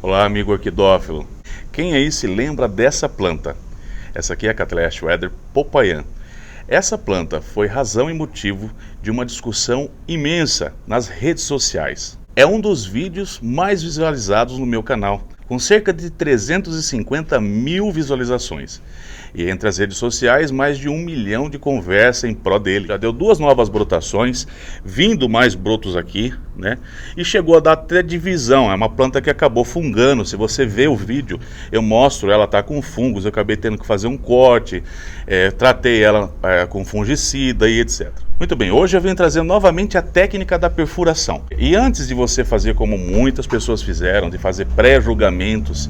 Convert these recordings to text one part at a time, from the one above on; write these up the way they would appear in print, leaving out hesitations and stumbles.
Olá, amigo orquidófilo. Quem aí se lembra dessa planta? Essa aqui é a Cattleya Schroeder Popayan. Essa planta foi razão e motivo de uma discussão imensa nas redes sociais. É um dos vídeos mais visualizados no meu canal, com cerca de 350 mil visualizações. E entre as redes sociais, mais de 1 milhão de conversa em pró dele. Já deu 2 novas brotações, vindo mais brotos aqui, né? E chegou a dar até divisão. É uma planta que acabou fungando. Se você vê o vídeo, eu mostro, ela tá com fungos. Eu acabei tendo que fazer um corte, tratei ela com fungicida e etc. Muito bem, hoje eu venho trazer novamente a técnica da perfuração. E antes de você fazer como muitas pessoas fizeram, de fazer pré-julgamentos,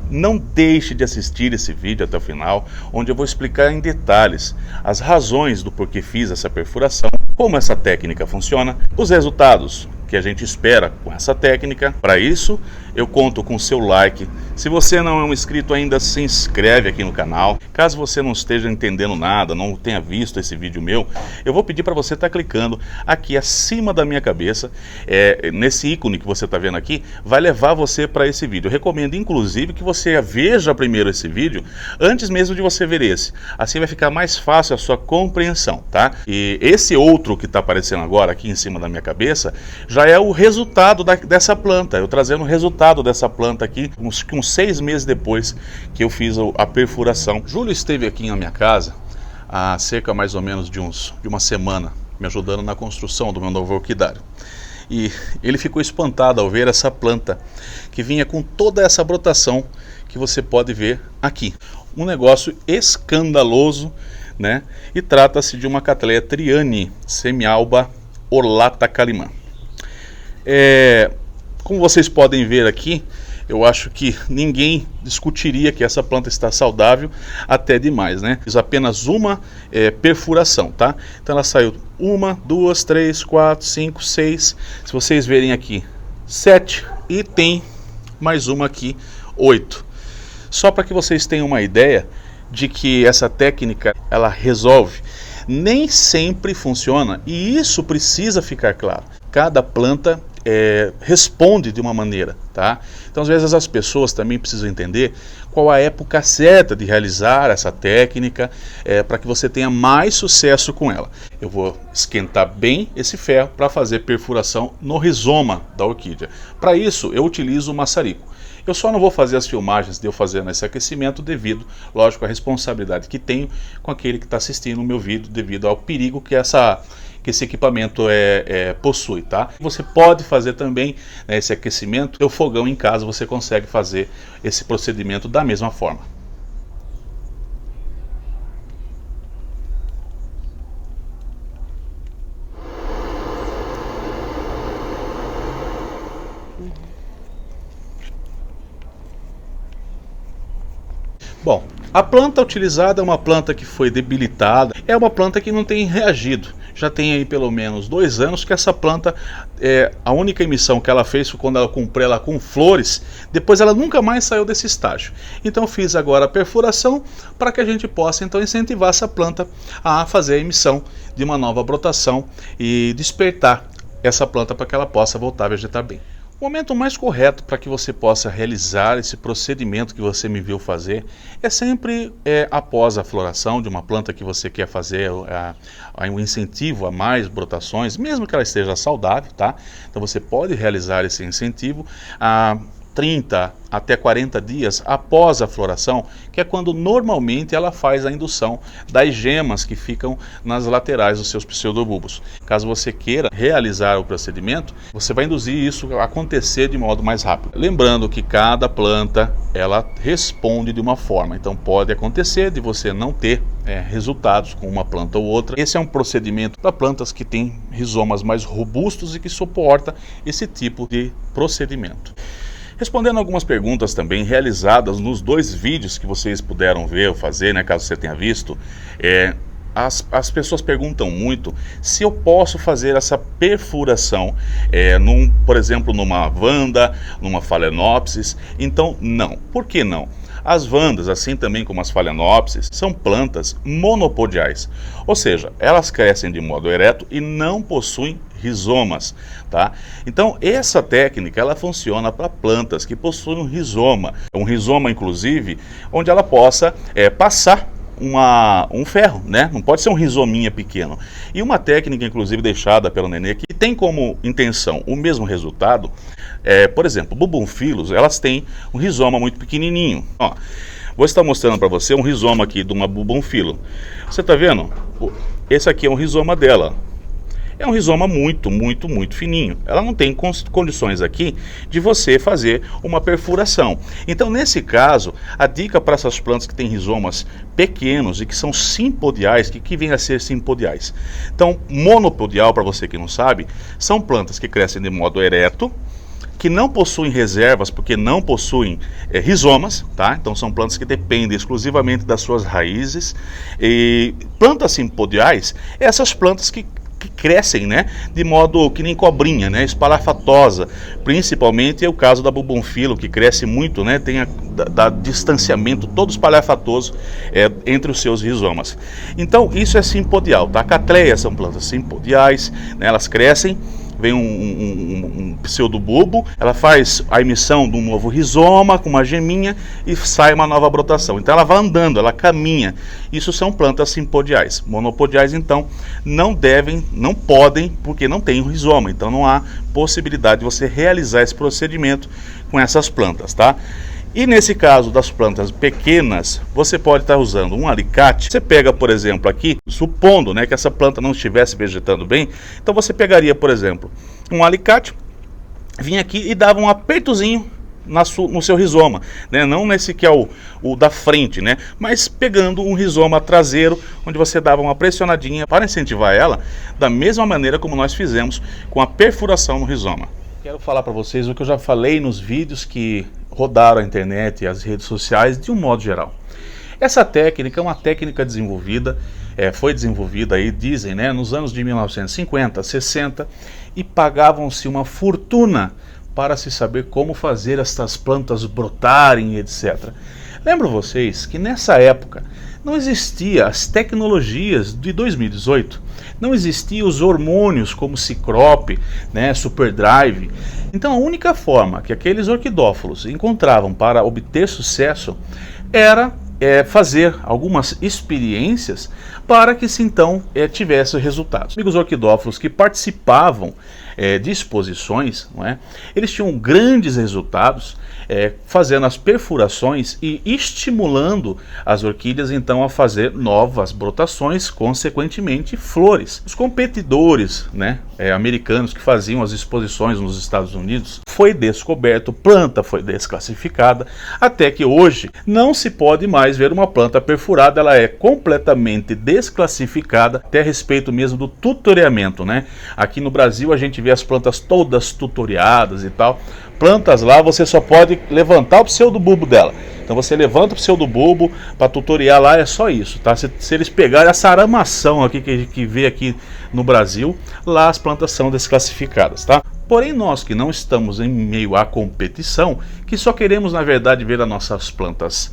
não deixe de assistir esse vídeo até o final, onde eu vou explicar em detalhes as razões do porquê fiz essa perfuração, como essa técnica funciona, os resultados que a gente espera com essa técnica. Para isso, eu conto com o seu like. Se você não é um inscrito ainda, se inscreve aqui no canal. Caso você não esteja entendendo nada, não tenha visto esse vídeo meu, eu vou pedir para você estar clicando aqui acima da minha cabeça, nesse ícone que você está vendo aqui, vai levar você para esse vídeo. Eu recomendo, inclusive, que você veja primeiro esse vídeo, antes mesmo de você ver esse. Assim vai ficar mais fácil a sua compreensão, tá? E esse outro que está aparecendo agora aqui em cima da minha cabeça, já é o resultado dessa planta. Eu trazendo o resultado dessa planta aqui, uns 6 meses depois que eu fiz a perfuração. Júlio esteve aqui na minha casa há cerca mais ou menos de uma semana, me ajudando na construção do meu novo orquidário. E ele ficou espantado ao ver essa planta que vinha com toda essa brotação que você pode ver aqui. Um negócio escandaloso, né? E trata-se de uma Cattleya Triani semialba Orlata Calimã. Como vocês podem ver aqui, eu acho que ninguém discutiria que essa planta está saudável até demais, né? Fiz apenas uma perfuração, tá? Então ela saiu 1, 2, 3, 4, 5, 6. Se vocês verem aqui, 7, e tem mais uma aqui, 8. Só para que vocês tenham uma ideia de que essa técnica ela resolve. Nem sempre funciona, e isso precisa ficar claro. Cada planta responde de uma maneira, tá? Então às vezes as pessoas também precisam entender qual a época certa de realizar essa técnica, para que você tenha mais sucesso com ela. Eu vou esquentar bem esse ferro para fazer perfuração no rizoma da orquídea. Para isso eu utilizo o maçarico. Eu só não vou fazer as filmagens de eu fazendo esse aquecimento devido, lógico, à responsabilidade que tenho com aquele que está assistindo o meu vídeo, devido ao perigo que esse equipamento possui, tá? Você pode fazer também, né, esse aquecimento do fogão em casa, você consegue fazer esse procedimento da mesma forma. Bom, a planta utilizada é uma planta que foi debilitada, é uma planta que não tem reagido. Já tem aí pelo menos 2 anos que essa planta, a única emissão que ela fez foi quando ela comprei ela com flores, depois ela nunca mais saiu desse estágio. Então fiz agora a perfuração para que a gente possa então incentivar essa planta a fazer a emissão de uma nova brotação e despertar essa planta para que ela possa voltar a vegetar bem. O momento mais correto para que você possa realizar esse procedimento que você me viu fazer é sempre após a floração de uma planta que você quer fazer um incentivo a mais brotações, mesmo que ela esteja saudável, tá? Então você pode realizar esse incentivo a 30 até 40 dias após a floração, que é quando normalmente ela faz a indução das gemas que ficam nas laterais dos seus pseudobulbos. Caso você queira realizar o procedimento, você vai induzir isso a acontecer de modo mais rápido. Lembrando que cada planta ela responde de uma forma, então pode acontecer de você não ter resultados com uma planta ou outra. Esse é um procedimento para plantas que têm rizomas mais robustos e que suporta esse tipo de procedimento. Respondendo algumas perguntas também realizadas nos 2 vídeos que vocês puderam ver ou fazer, né, caso você tenha visto, as pessoas perguntam muito se eu posso fazer essa perfuração, por exemplo, numa vanda, numa phalaenopsis. Então, não. Por que não? As vandas, assim também como as phalaenopsis, são plantas monopodiais, ou seja, elas crescem de modo ereto e não possuem rizomas, tá? Então essa técnica ela funciona para plantas que possuem um rizoma inclusive, onde ela possa passar um ferro, né? Não pode ser um rizominha pequeno. E uma técnica inclusive deixada pelo Nenê que tem como intenção o mesmo resultado, por exemplo, bubunfilos, elas têm um rizoma muito pequenininho. Ó, vou estar mostrando para você um rizoma aqui de uma bubunfilo. Você está vendo? Esse aqui é um rizoma dela. É um rizoma muito fininho. Ela não tem condições aqui de você fazer uma perfuração. Então, nesse caso, a dica para essas plantas que têm rizomas pequenos e que são simpodiais, que vem a ser simpodiais. Então, monopodial, para você que não sabe, são plantas que crescem de modo ereto, que não possuem reservas, porque não possuem rizomas, tá? Então são plantas que dependem exclusivamente das suas raízes. E plantas simpodiais, essas plantas que crescem, né, de modo que nem cobrinha, né, espalhafatosa. Principalmente é o caso da bubunfilo, que cresce muito, né, tem dá distanciamento todo espalhafatoso entre os seus rizomas. Então isso é simpodial, tá? Catleias são plantas simpodiais, né, elas crescem, vem um pseudobulbo, ela faz a emissão de um novo rizoma com uma geminha e sai uma nova brotação. Então ela vai andando, ela caminha. Isso são plantas simpodiais. Monopodiais, então, não podem, porque não tem um rizoma. Então não há possibilidade de você realizar esse procedimento com essas plantas, tá? E nesse caso das plantas pequenas, você pode estar usando um alicate. Você pega, por exemplo, aqui, supondo, né, que essa planta não estivesse vegetando bem, então você pegaria, por exemplo, um alicate, vinha aqui e dava um apertozinho no seu rizoma, né? Não nesse que é o da frente, né? Mas pegando um rizoma traseiro, onde você dava uma pressionadinha para incentivar ela, da mesma maneira como nós fizemos com a perfuração no rizoma. Quero falar para vocês o que eu já falei nos vídeos que rodaram a internet e as redes sociais de um modo geral. Essa técnica é uma técnica desenvolvida, foi desenvolvida aí, dizem, né, nos anos de 1950, 60, e pagavam-se uma fortuna para se saber como fazer estas plantas brotarem, etc. Lembro vocês que nessa época não existia as tecnologias de 2018, não existiam os hormônios como Cicrop, né, Superdrive. Então a única forma que aqueles orquidófilos encontravam para obter sucesso era fazer algumas experiências para que se então tivesse resultados. Amigos orquidófilos que participavam de exposições, não é? Eles tinham grandes resultados fazendo as perfurações e estimulando as orquídeas então a fazer novas brotações, consequentemente flores. Os competidores, né, americanos que faziam as exposições nos Estados Unidos, foi descoberto, planta foi desclassificada, até que hoje não se pode mais ver uma planta perfurada, ela é completamente desclassificada, até a respeito mesmo do tutoriamento, né? Aqui no Brasil a gente vê as plantas todas tutoriadas e tal. Plantas lá você só pode levantar o pseudobulbo dela. Então você levanta o pseudobulbo para tutoriar lá, é só isso, tá? Se eles pegarem essa aramação aqui que vê aqui no Brasil, lá as plantas são desclassificadas, tá? Porém nós que não estamos em meio à competição, que só queremos na verdade ver as nossas plantas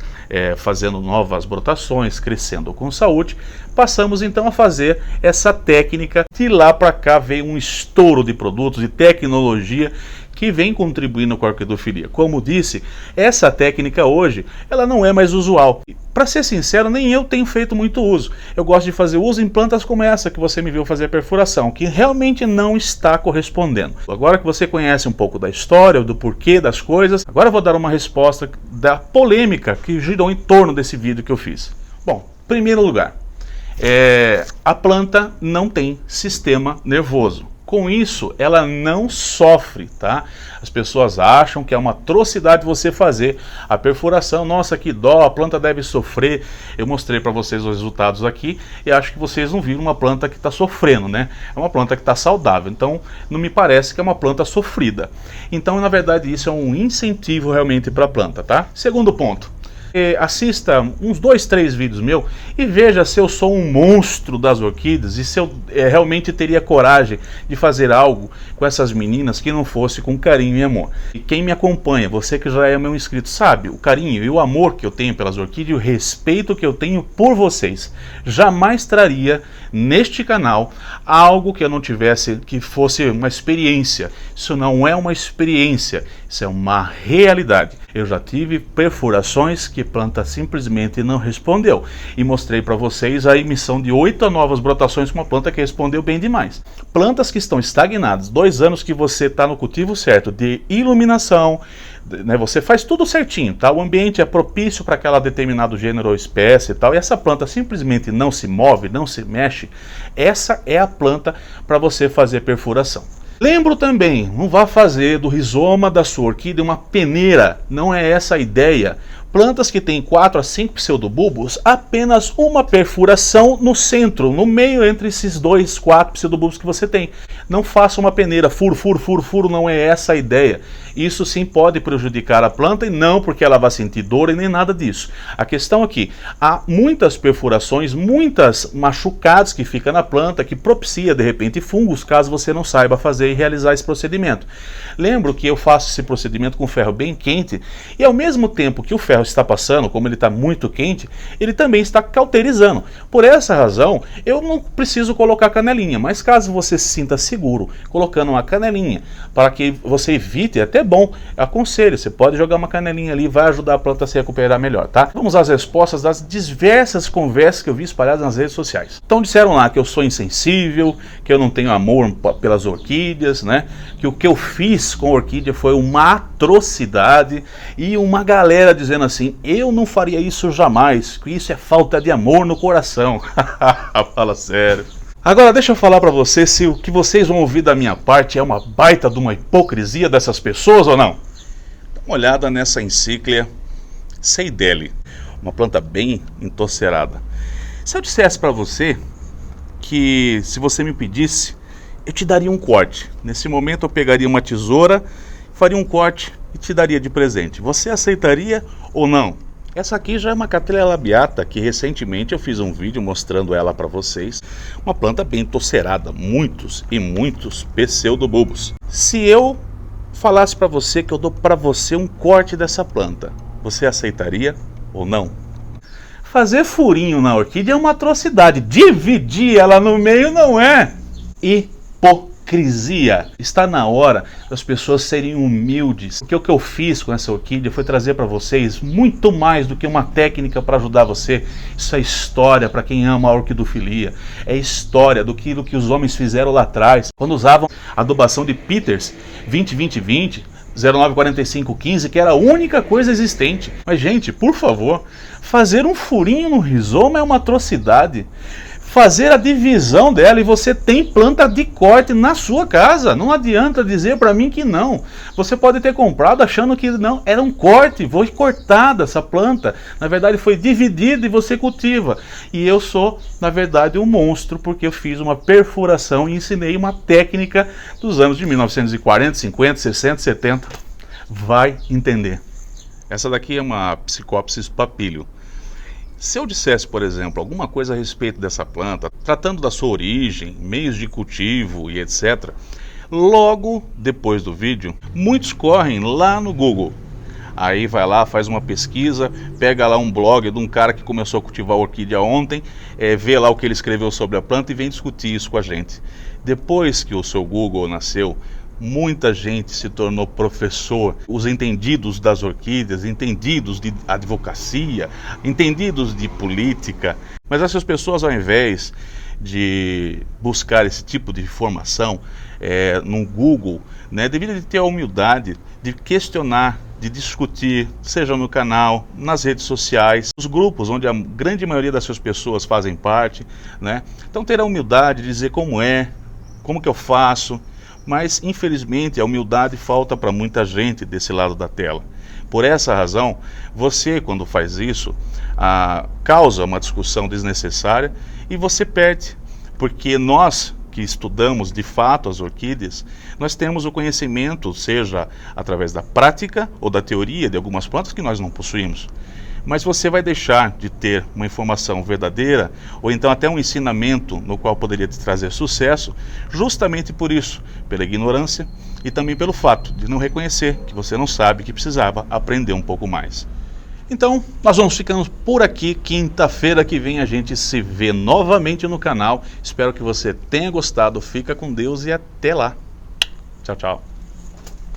fazendo novas brotações, crescendo com saúde, passamos então a fazer essa técnica. De lá para cá veio um estouro de produtos e tecnologia que vem contribuindo com a orquidofilia. Como disse, essa técnica hoje, ela não é mais usual. Para ser sincero, nem eu tenho feito muito uso. Eu gosto de fazer uso em plantas como essa que você me viu fazer a perfuração, que realmente não está correspondendo. Agora que você conhece um pouco da história, do porquê das coisas, agora eu vou dar uma resposta da polêmica que girou em torno desse vídeo que eu fiz. Bom, em primeiro lugar, a planta não tem sistema nervoso. Com isso, ela não sofre, tá? As pessoas acham que é uma atrocidade você fazer a perfuração. Nossa, que dó, a planta deve sofrer. Eu mostrei para vocês os resultados aqui e acho que vocês não viram uma planta que está sofrendo, né? É uma planta que está saudável, então não me parece que é uma planta sofrida. Então, na verdade, isso é um incentivo realmente para a planta, tá? Segundo ponto. Assista uns 2, 3 vídeos meus e veja se eu sou um monstro das orquídeas e se eu realmente teria coragem de fazer algo com essas meninas que não fosse com carinho e amor. E quem me acompanha, você que já é meu inscrito, sabe o carinho e o amor que eu tenho pelas orquídeas e o respeito que eu tenho por vocês. Jamais traria neste canal algo que eu não tivesse, que fosse uma experiência. Isso não é uma experiência, isso é uma realidade. Eu já tive perfurações que a planta simplesmente não respondeu e mostrei para vocês a emissão de 8 novas brotações com uma planta que respondeu bem demais. Plantas que estão estagnadas, 2 anos que você está no cultivo certo, de iluminação, né, você faz tudo certinho, tá? O ambiente é propício para aquela determinado gênero ou espécie e tal, e essa planta simplesmente não se move, não se mexe, essa é a planta para você fazer perfuração. Lembro também, não vá fazer do rizoma da sua orquídea uma peneira, não é essa a ideia. Plantas que têm 4 a 5 pseudobulbos, apenas uma perfuração no centro, no meio entre esses 2, 4 pseudobulbos que você tem. Não faça uma peneira, furo, furo, furo, furo, não é essa a ideia. Isso sim pode prejudicar a planta e não porque ela vai sentir dor e nem nada disso. A questão aqui, há muitas perfurações, muitas machucados que ficam na planta, que propicia de repente fungos, caso você não saiba fazer e realizar esse procedimento. Lembro que eu faço esse procedimento com ferro bem quente e ao mesmo tempo que o ferro está passando, como ele está muito quente, ele também está cauterizando. Por essa razão, eu não preciso colocar canelinha, mas caso você se sinta seguro colocando uma canelinha, para que você evite, é até bom, aconselho, você pode jogar uma canelinha ali, vai ajudar a planta a se recuperar melhor, tá? Vamos às respostas das diversas conversas que eu vi espalhadas nas redes sociais. Então disseram lá que eu sou insensível, que eu não tenho amor pelas orquídeas, né? Que o que eu fiz com a orquídea foi uma atrocidade, e uma galera dizendo assim, eu não faria isso jamais, que isso é falta de amor no coração. Fala sério. Agora deixa eu falar para vocês se o que vocês vão ouvir da minha parte é uma baita de uma hipocrisia dessas pessoas ou não. Dá uma olhada nessa encíclia Seidele, uma planta bem entorcerada. Se eu dissesse para você que se você me pedisse, eu te daria um corte. Nesse momento eu pegaria uma tesoura, faria um corte e te daria de presente. Você aceitaria ou não? Essa aqui já é uma Cattleya labiata, que recentemente eu fiz um vídeo mostrando ela para vocês. Uma planta bem torcerada, muitos e muitos pseudobulbos. Se eu falasse para você que eu dou para você um corte dessa planta, você aceitaria ou não? Fazer furinho na orquídea é uma atrocidade. Dividir ela no meio não é. Hipocrisia. Está na hora das pessoas serem humildes. Porque o que eu fiz com essa orquídea foi trazer para vocês muito mais do que uma técnica para ajudar você. Isso é história para quem ama a orquidofilia. É história do que os homens fizeram lá atrás, quando usavam adubação de Peters 20-20-20, 094515, que era a única coisa existente. Mas gente, por favor, fazer um furinho no rizoma é uma atrocidade. Fazer a divisão dela, e você tem planta de corte na sua casa. Não adianta dizer para mim que não. Você pode ter comprado achando que não, era um corte, foi cortada essa planta. Na verdade foi dividida e você cultiva. E eu sou, na verdade, um monstro, porque eu fiz uma perfuração e ensinei uma técnica dos anos de 1940, 50, 60, 70. Vai entender. Essa daqui é uma Psychopsis papilio. Se eu dissesse, por exemplo, alguma coisa a respeito dessa planta, tratando da sua origem, meios de cultivo e etc., logo depois do vídeo, muitos correm lá no Google. Aí vai lá, faz uma pesquisa, pega lá um blog de um cara que começou a cultivar orquídea ontem, vê lá o que ele escreveu sobre a planta e vem discutir isso com a gente. Depois que o seu Google nasceu, muita gente se tornou professor, os entendidos das orquídeas, entendidos de advocacia, entendidos de política. Mas essas pessoas, ao invés de buscar esse tipo de informação no Google, né, deveriam ter a humildade de questionar, de discutir, seja no canal, nas redes sociais, nos grupos onde a grande maioria dessas pessoas fazem parte, né? Então ter a humildade de dizer como que eu faço. Mas, infelizmente, a humildade falta para muita gente desse lado da tela. Por essa razão, você, quando faz isso, causa uma discussão desnecessária e você perde. Porque nós, que estudamos de fato as orquídeas, nós temos o conhecimento, seja através da prática ou da teoria de algumas plantas que nós não possuímos. mas você vai deixar de ter uma informação verdadeira, ou então até um ensinamento no qual poderia te trazer sucesso, justamente por isso, pela ignorância e também pelo fato de não reconhecer que você não sabe, que precisava aprender um pouco mais. Então, nós vamos ficando por aqui. Quinta-feira que vem a gente se vê novamente no canal. Espero que você tenha gostado. Fica com Deus e até lá. Tchau, tchau.